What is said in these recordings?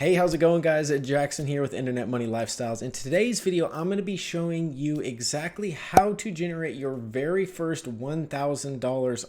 Hey, how's it going, guys? Jackson here with Internet Money Lifestyles. In today's video, I'm going to be showing you exactly how to generate your very first $1,000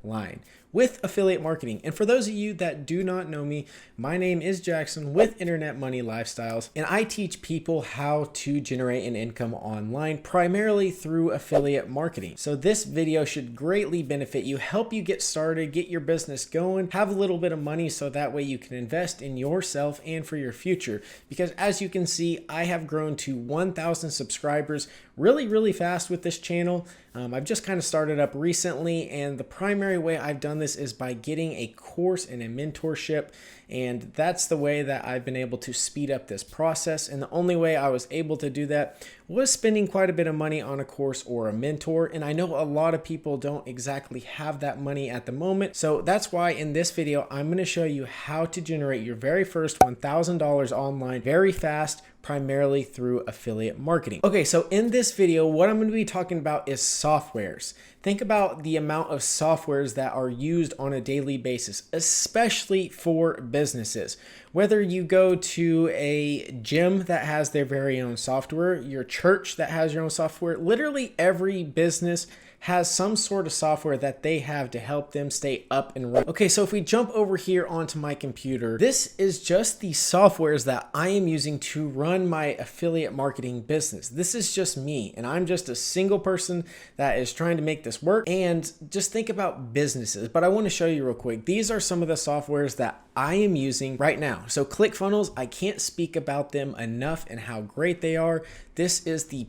online with affiliate marketing. And for those of you that do not know me, my name is Jackson with Internet Money Lifestyles, and I teach people how to generate an income online, primarily through affiliate marketing. So this video should greatly benefit you, help you get started, get your business going, have a little bit of money so that way you can invest in yourself and for your future. Because as you can see, I have grown to 1,000 subscribers really fast with this channel. I've just kind of started up recently, and the primary way I've done this is by getting a course and a mentorship, and that's the way that I've been able to speed up this process. And the only way I was able to do that was spending quite a bit of money on a course or a mentor. And I know a lot of people don't exactly have that money at the moment. So that's why in this video, I'm going to show you how to generate your very first $1,000 online very fast, primarily through affiliate marketing. Okay, so in this video, what I'm going to be talking about is softwares. Think about the amount of softwares that are used on a daily basis, especially for businesses. Whether you go to a gym that has their very own software, your church that has your own software, literally every business has some sort of software that they have to help them stay up and running. Okay, so if we jump over here onto my computer, this is just the softwares that I am using to run my affiliate marketing business. This is just me, and I'm just a single person that is trying to make this work. And just think about businesses, but I want to show you real quick. These are some of the softwares that I am using right now. So ClickFunnels, I can't speak about them enough and how great they are. This is the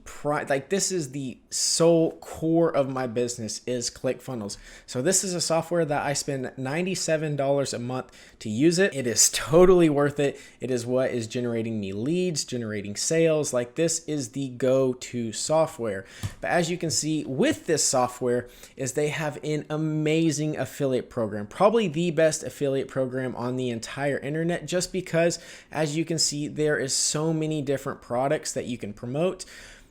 this is the sole core of my business is ClickFunnels. So this is a software that I spend $97 a month to use it. It is totally worth it. It is what is generating me leads, generating sales. Like, this is the go-to software. But as you can see with this software is they have an amazing affiliate program, probably the best affiliate program on the entire internet, just because as you can see, there is so many different products that you can promote.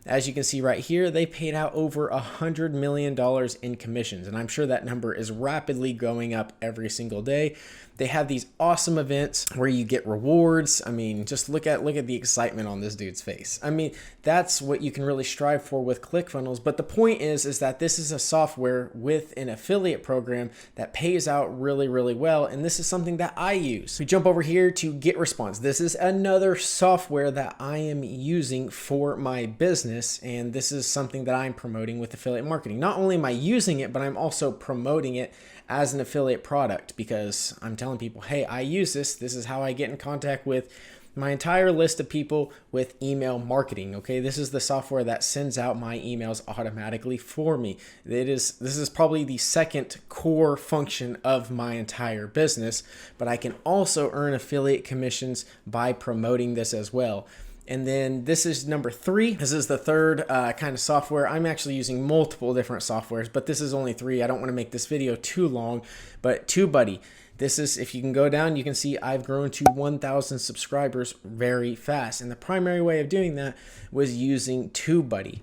As you can see right here, they paid out over $100 million in commissions, and I'm sure that number is rapidly going up every single day. They have these awesome events where you get rewards. I mean, just look at the excitement on this dude's face. I mean, that's what you can really strive for with ClickFunnels. But the point is that this is a software with an affiliate program that pays out really well, and this is something that I use. We jump over here to GetResponse. This is another software that I am using for my business, and this is something that I'm promoting with affiliate marketing. Not only am I using it, but I'm also promoting it as an affiliate product, because I'm telling people, hey, I use this. This is how I get in contact with my entire list of people with email marketing. Okay, this is the software that sends out my emails automatically for me. This is probably the second core function of my entire business, but I can also earn affiliate commissions by promoting this as well. And then this is number 3. This is the third kind of software. I'm actually using multiple different softwares, but this is only 3. I don't want to make this video too long, but TubeBuddy. This is, if you can go down, you can see I've grown to 1,000 subscribers very fast. And the primary way of doing that was using TubeBuddy.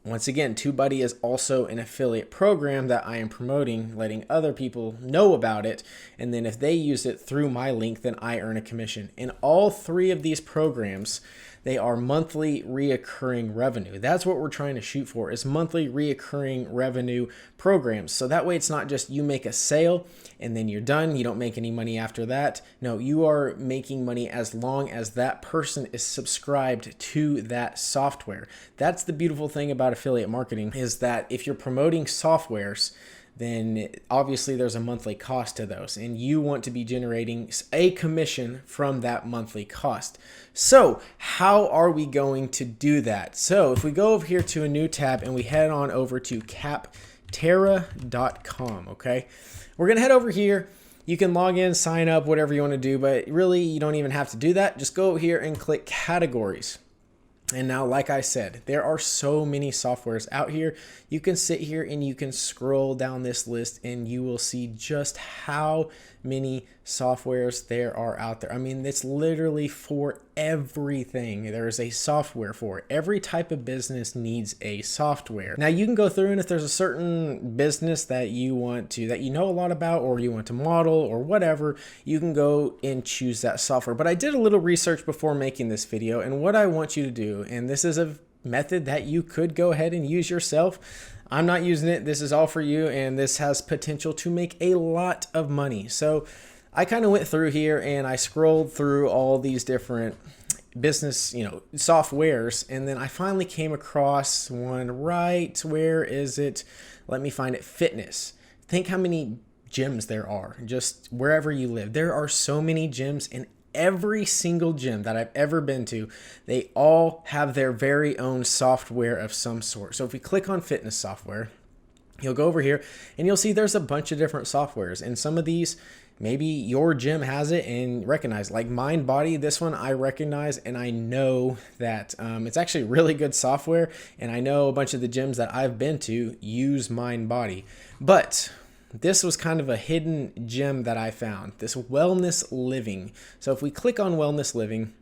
Once again, TubeBuddy is also an affiliate program that I am promoting, letting other people know about it. And then if they use it through my link, then I earn a commission. In all 3 of these programs, they are monthly reoccurring revenue. That's what we're trying to shoot for, is monthly reoccurring revenue programs. So that way it's not just you make a sale and then you're done. You don't make any money after that. No, you are making money as long as that person is subscribed to that software. That's the beautiful thing about affiliate marketing, is that if you're promoting softwares, then obviously there's a monthly cost to those, and you want to be generating a commission from that monthly cost. So how are we going to do that? So if we go over here to a new tab and we head on over to capterra.com, okay? We're gonna head over here. You can log in, sign up, whatever you want to do, but really you don't even have to do that. Just go here and click categories. And now, like I said, there are so many softwares out here. You can sit here and you can scroll down this list and you will see just how many softwares there are out there. I mean, it's literally for everything. There is a software for it. Every type of business needs a software. Now you can go through, and if there's a certain business that you want to, that you know a lot about, or you want to model or whatever, you can go and choose that software. But I did a little research before making this video, and what I want you to do, and this is a method that you could go ahead and use yourself. I'm not using it. This is all for you, and this has potential to make a lot of money. So I kind of went through here and I scrolled through all these different business, softwares, and then I finally came across one. Right, where is it? Let me find it. Fitness. Think how many gyms there are just wherever you live. There are so many gyms, and every single gym that I've ever been to, they all have their very own software of some sort. So if we click on fitness software, you'll go over here and you'll see there's a bunch of different softwares, and some of these maybe your gym has it and recognize, like MindBody. This one I recognize, and I know that it's actually really good software, and I know a bunch of the gyms that I've been to use MindBody. But this was kind of a hidden gem that I found, this Wellness Living. So if we click on Wellness Living,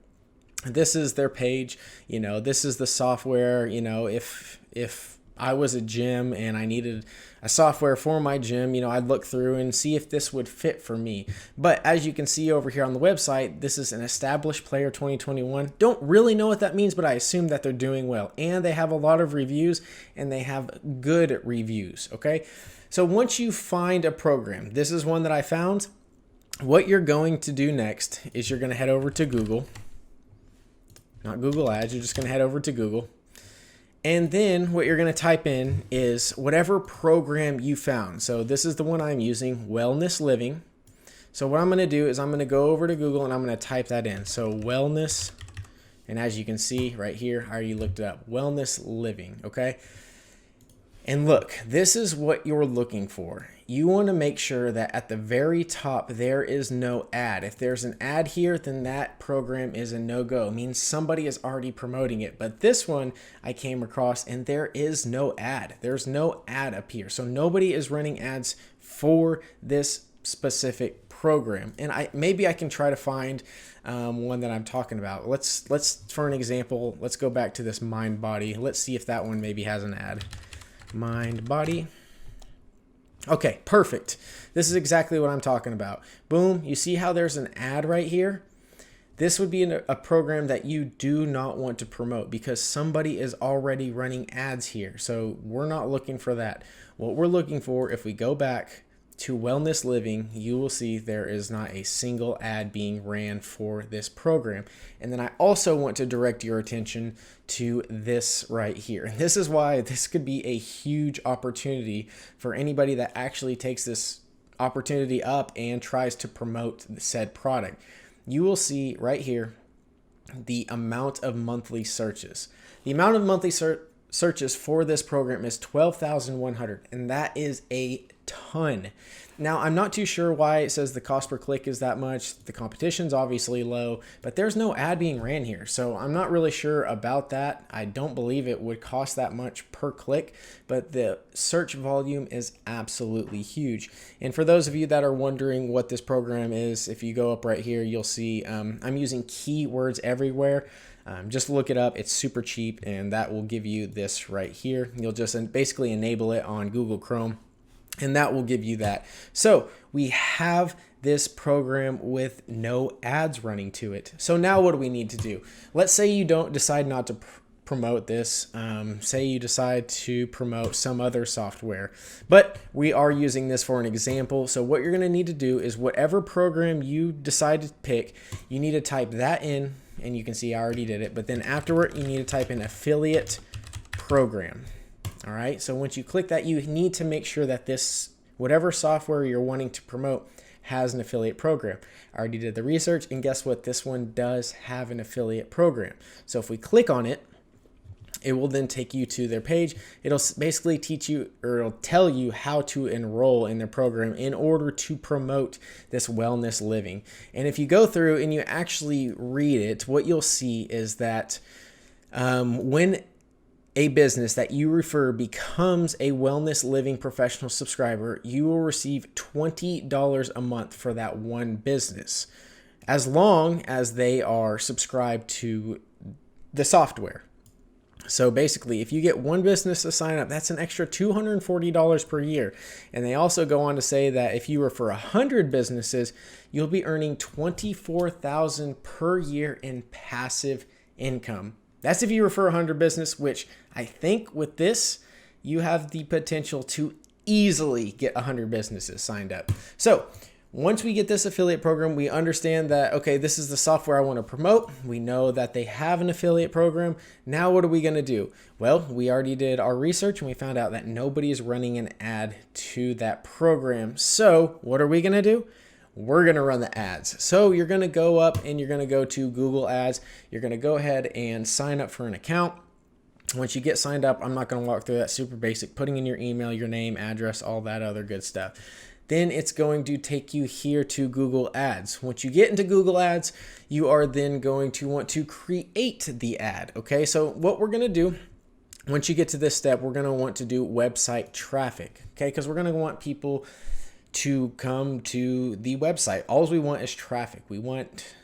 this is their page. This is the software. If I was a gym and I needed a software for my gym, I'd look through and see if this would fit for me. But as you can see over here on the website, this is an established player 2021. Don't really know what that means, but I assume that they're doing well. And they have a lot of reviews, and they have good reviews, okay? So once you find a program, this is one that I found. What you're going to do next is you're going to head over to Google. Not Google Ads, you're just going to head over to Google. And then what you're going to type in is whatever program you found. So this is the one I'm using, Wellness Living. So what I'm going to do is I'm going to go over to Google and I'm going to type that in. So Wellness, and as you can see right here, I already looked it up, Wellness Living, okay? And look, this is what you're looking for. You want to make sure that at the very top, there is no ad. If there's an ad here, then that program is a no-go. It means somebody is already promoting it. But this one I came across, and there is no ad. There's no ad up here. So nobody is running ads for this specific program. And maybe I can try to find one that I'm talking about. Let's for an example, let's go back to this MindBody. Let's see if that one maybe has an ad. MindBody. Okay, perfect. This is exactly what I'm talking about. Boom, you see how there's an ad right here? This would be a program that you do not want to promote because somebody is already running ads here. So we're not looking for that. What we're looking for, if we go back to Wellness Living, you will see there is not a single ad being ran for this program. And then I also want to direct your attention to this right here. And this is why this could be a huge opportunity for anybody that actually takes this opportunity up and tries to promote said product. You will see right here the amount of monthly searches. The amount of monthly searches for this program is 12,100, and that is a ton. Now, I'm not too sure why it says the cost per click is that much. The competition's obviously low, but there's no ad being ran here. So I'm not really sure about that. I don't believe it would cost that much per click, but the search volume is absolutely huge. And for those of you that are wondering what this program is, if you go up right here, you'll see I'm using keywords everywhere. Just look it up. It's super cheap, and that will give you this right here. You'll just basically enable it on Google Chrome, and that will give you that. So we have this program with no ads running to it. So now what do we need to do? Let's say you don't decide not to promote this. Say you decide to promote some other software, but we are using this for an example. So what you're going to need to do is whatever program you decide to pick, you need to type that in, and you can see I already did it, but then afterward you need to type in affiliate program. All right, so once you click that, you need to make sure that this, whatever software you're wanting to promote, has an affiliate program. I already did the research, and guess what? This one does have an affiliate program. So if we click on it, it will then take you to their page. It'll basically teach you, or it'll tell you how to enroll in their program in order to promote this Wellness Living. And if you go through and you actually read it, what you'll see is that when a business that you refer becomes a wellness living professional subscriber, you will receive $20 a month for that one business, as long as they are subscribed to the software. So basically, if you get one business to sign up, that's an extra $240 per year. And they also go on to say that if you refer 100 businesses, you'll be earning $24,000 per year in passive income. That's if you refer 100 business, which I think with this, you have the potential to easily get 100 businesses signed up. So once we get this affiliate program, we understand that, okay, this is the software I want to promote. We know that they have an affiliate program. Now what are we going to do? Well, we already did our research and we found out that nobody is running an ad to that program. So what are we going to do? We're going to run the ads. So you're going to go up and you're going to go to Google Ads. You're going to go ahead and sign up for an account. Once you get signed up, I'm not going to walk through that, super basic, putting in your email, your name, address, all that other good stuff. Then it's going to take you here to Google Ads. Once you get into Google Ads, you are then going to want to create the ad. Okay, so what we're going to do, once you get to this step, we're going to want to do website traffic. Okay, because we're going to want people to come to the website. All we want is traffic. We want,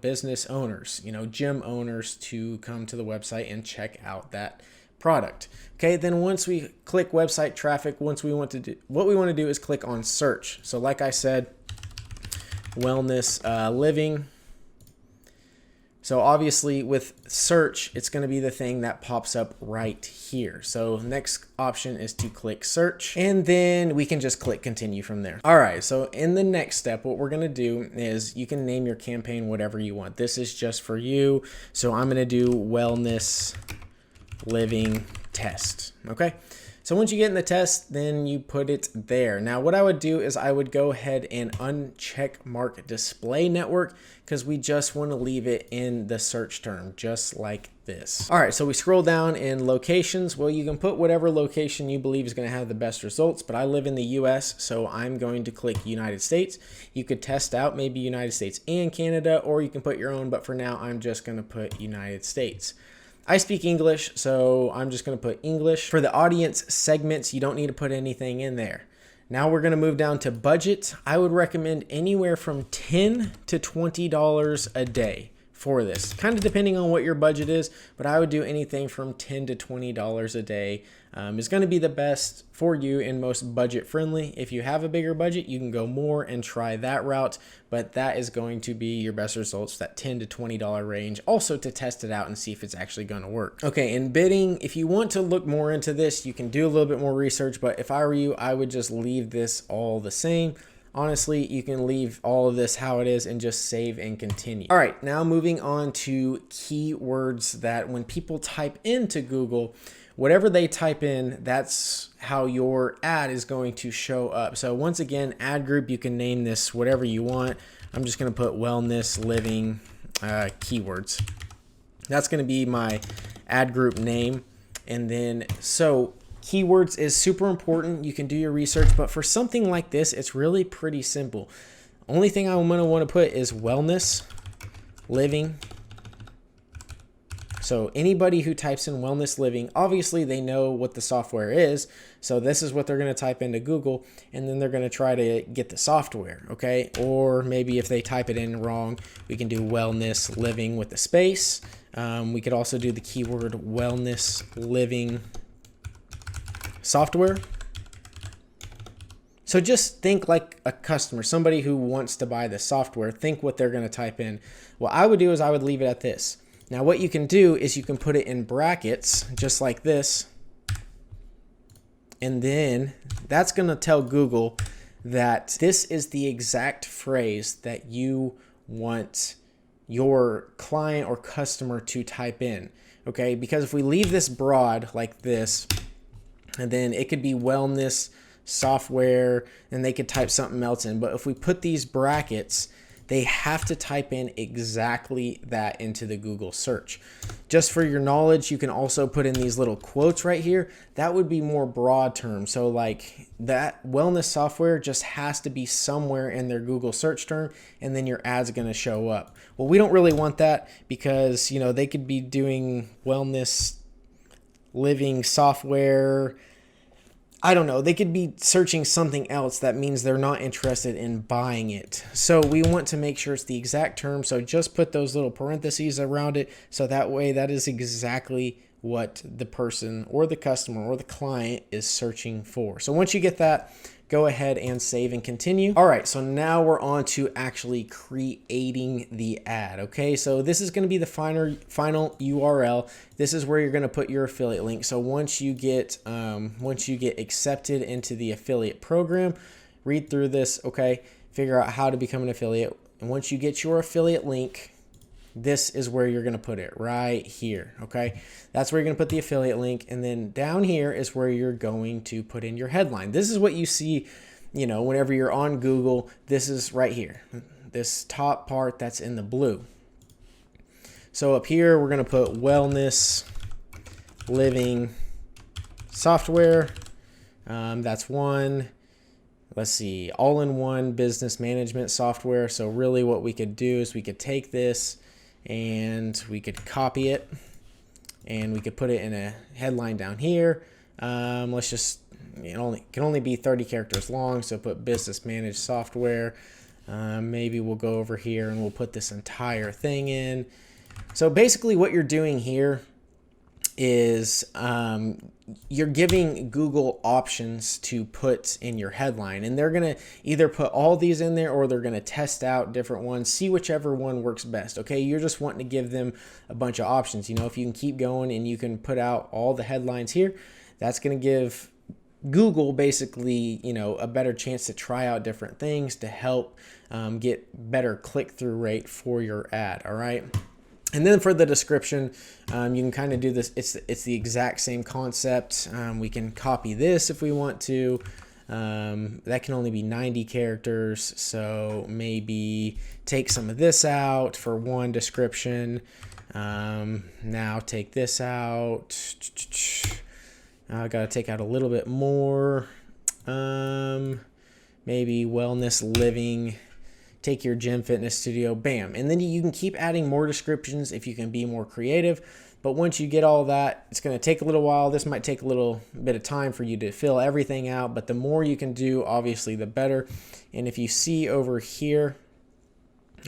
business owners, gym owners to come to the website and check out that product. Okay, then once we click website traffic, what we want to do is click on search. So like I said, wellness living. So obviously with search, it's going to be the thing that pops up right here. So next option is to click search, and then we can just click continue from there. All right, so in the next step, what we're going to do is you can name your campaign whatever you want. This is just for you. So I'm going to do wellness living test. Okay. So once you get in the test, then you put it there. Now what I would do is I would go ahead and uncheck mark display network, because we just want to leave it in the search term, just like this. All right, so we scroll down in locations. Well, you can put whatever location you believe is going to have the best results, but I live in the US, so I'm going to click United States. You could test out maybe United States and Canada, or you can put your own, but for now I'm just going to put United States. I speak English, so I'm just going to put English. For the audience segments, you don't need to put anything in there. Now we're going to move down to budget. I would recommend anywhere from $10 to $20 a day for this, kind of depending on what your budget is, but I would do anything from $10 to $20 a day. Is going to be the best for you and most budget friendly. If you have a bigger budget, you can go more and try that route, but that is going to be your best results, that $10 to $20 range, also to test it out and see if it's actually going to work. Okay, in bidding, if you want to look more into this, you can do a little bit more research, but if I were you, I would just leave this all the same. Honestly, you can leave all of this how it is and just save and continue. All right, now moving on to keywords that when people type into Google, whatever they type in, that's how your ad is going to show up. So once again, ad group, you can name this whatever you want. I'm just going to put wellness living keywords. That's going to be my ad group name. And then, so keywords is super important. You can do your research, but for something like this, it's really pretty simple. Only thing I'm going to want to put is wellness living. So anybody who types in wellness living, obviously they know what the software is. So this is what they're going to type into Google, and then they're going to try to get the software. Okay. Or maybe if they type it in wrong, we can do wellness living with a space. We could also do the keyword wellness living software. So just think like a customer, somebody who wants to buy the software, think what they're going to type in. What I would do is I would leave it at this. Now what you can do is you can put it in brackets just like this. And then that's going to tell Google that this is the exact phrase that you want your client or customer to type in. Okay, because if we leave this broad like this, and then it could be wellness software, and they could type something else in. But if we put these brackets, they have to type in exactly that into the Google search. Just for your knowledge, you can also put in these little quotes right here. That would be more broad terms. So like that wellness software just has to be somewhere in their Google search term, and then your ad's going to show up. Well, we don't really want that because, they could be doing wellness living software. I don't know. They could be searching something else that means they're not interested in buying it. So we want to make sure it's the exact term. So just put those little parentheses around it. So that way that is exactly what the person or the customer or the client is searching for. So once you get that, go ahead and save and continue. All right, so now we're on to actually creating the ad. Okay, so this is going to be the final URL. This is where you're going to put your affiliate link. So once you get accepted into the affiliate program, read through this. Okay, figure out how to become an affiliate. And once you get your affiliate link, this is where you're going to put it right here. Okay, that's where you're going to put the affiliate link, and then down here is where you're going to put in your headline. This is what you see, you know, whenever you're on Google. This is right here, this top part that's in the blue. So up here we're going to put wellness living software. That's one. Let's see, all-in-one business management software. So really what we could do is we could take this and we could copy it and we could put it in a headline down here. Let's just, it can only be 30 characters long, so put business managed software. Maybe we'll go over here and we'll put this entire thing in. So basically what you're doing here is you're giving Google options to put in your headline, and they're going to either put all these in there or they're going to test out different ones, see whichever one works best. Okay, you're just wanting to give them a bunch of options. You know, if you can keep going and you can put out all the headlines here, that's going to give Google basically, you know, a better chance to try out different things to help get better click-through rate for your ad. All right. And then for the description, you can kind of do this. It's the exact same concept. We can copy this if we want to. That can only be 90 characters. So maybe take some of this out for one description. Now take this out. I got to take out a little bit more. Maybe wellness living. Take your gym, fitness studio, bam. And then you can keep adding more descriptions if you can be more creative. But once you get all that, it's going to take a little while. This might take a little bit of time for you to fill everything out, but the more you can do, obviously, the better. And if you see over here,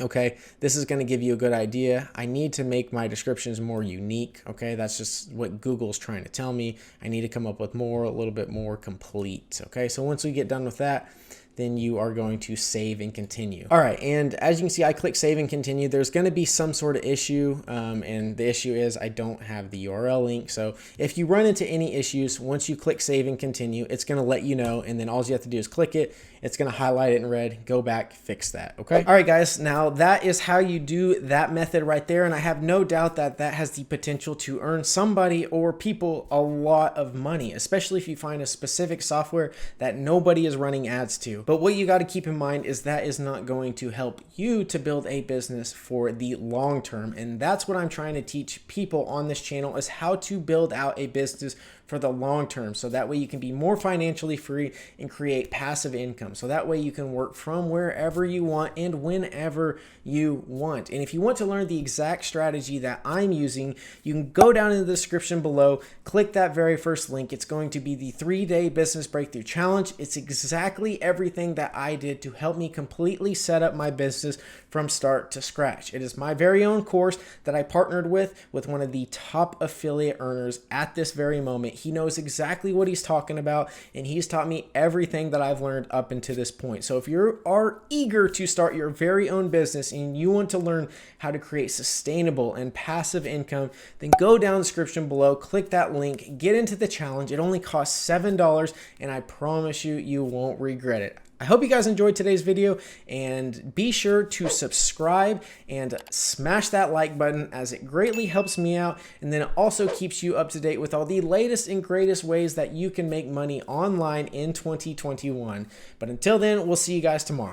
okay, this is going to give you a good idea. I need to make my descriptions more unique. Okay, that's just what Google's trying to tell me. I need to come up with more, a little bit more complete. Okay, so once we get done with that, then you are going to save and continue. All right, and as you can see, I click save and continue. There's going to be some sort of issue, and the issue is I don't have the URL link. So if you run into any issues, once you click save and continue, it's going to let you know, and then all you have to do is click it. It's going to highlight it in red, go back, fix that, okay? All right, guys, now that is how you do that method right there, and I have no doubt that that has the potential to earn somebody or people a lot of money, especially if you find a specific software that nobody is running ads to. But what you got to keep in mind is that is not going to help you to build a business for the long term, and that's what I'm trying to teach people on this channel is how to build out a business for the long term, so that way you can be more financially free and create passive income. So that way you can work from wherever you want and whenever you want. And if you want to learn the exact strategy that I'm using, you can go down in the description below, click that very first link. It's going to be the 3-day business breakthrough challenge. It's exactly everything that I did to help me completely set up my business from start to scratch. It is my very own course that I partnered with one of the top affiliate earners at this very moment. He knows exactly what he's talking about, and he's taught me everything that I've learned up until this point. So if you are eager to start your very own business and you want to learn how to create sustainable and passive income, then go down in the description below, click that link, get into the challenge. It only costs $7, and I promise you, you won't regret it. I hope you guys enjoyed today's video, and be sure to subscribe and smash that like button, as it greatly helps me out, and then it also keeps you up to date with all the latest and greatest ways that you can make money online in 2021. But until then, we'll see you guys tomorrow.